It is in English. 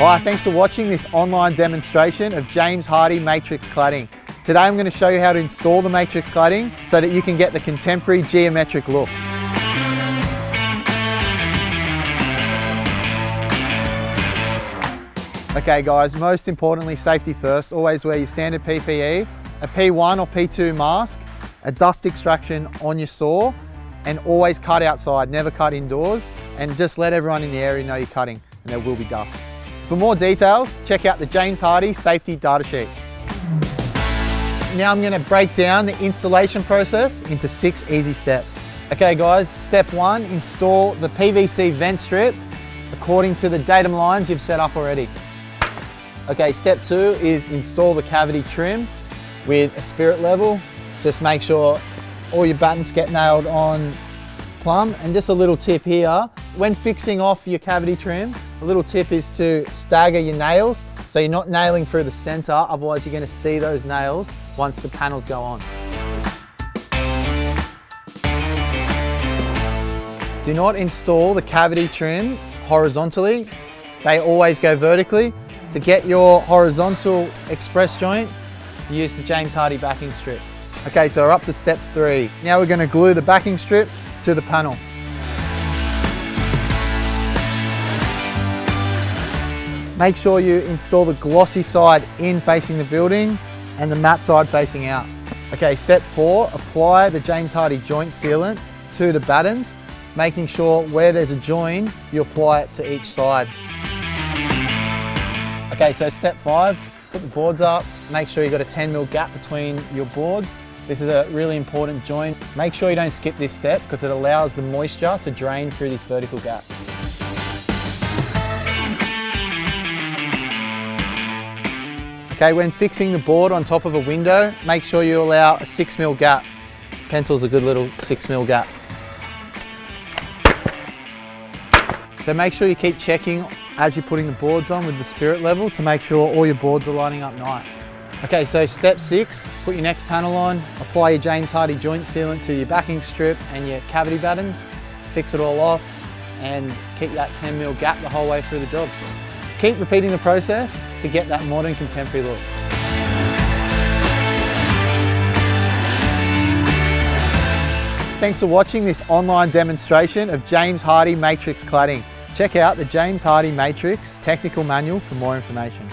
Hi, thanks for watching this online demonstration of James Hardie Matrix Cladding. Today I'm going to show you how to install the Matrix Cladding so that you can get the contemporary geometric look. Okay guys, most importantly safety first. Always wear your standard PPE, a P1 or P2 mask, a dust extraction on your saw, and always cut outside, never cut indoors, and just let everyone in the area know you're cutting and there will be dust. For more details, check out the James Hardie safety datasheet. Now I'm going to break down the installation process into 6 easy steps. Okay guys, step 1, install the PVC vent strip according to the datum lines you've set up already. Okay, step 2 is install the cavity trim with a spirit level. Just make sure all your battens get nailed on plumb. And just a little tip here, when fixing off your cavity trim, a little tip is to stagger your nails so you're not nailing through the center, otherwise you're going to see those nails once the panels go on. Do not install the cavity trim horizontally, they always go vertically. To get your horizontal express joint, use the James Hardie backing strip. Okay, so we're up to step 3. Now we're going to glue the backing strip to the panel. Make sure you install the glossy side in facing the building and the matte side facing out. Okay, step 4, apply the James Hardie joint sealant to the battens, making sure where there's a join, you apply it to each side. Okay, so step 5, put the boards up, make sure you've got a 10mm gap between your boards. This is a really important joint. Make sure you don't skip this step because it allows the moisture to drain through this vertical gap. Okay, when fixing the board on top of a window, make sure you allow a 6mm gap. Pencil's a good little 6mm gap. So make sure you keep checking as you're putting the boards on with the spirit level to make sure all your boards are lining up nice. Okay, so step 6, put your next panel on, apply your James Hardie joint sealant to your backing strip and your cavity battens, fix it all off and keep that 10mm gap the whole way through the job. Keep repeating the process to get that modern contemporary look. Thanks for watching this online demonstration of James Hardie Matrix Cladding. Check out the James Hardie Matrix technical manual for more information.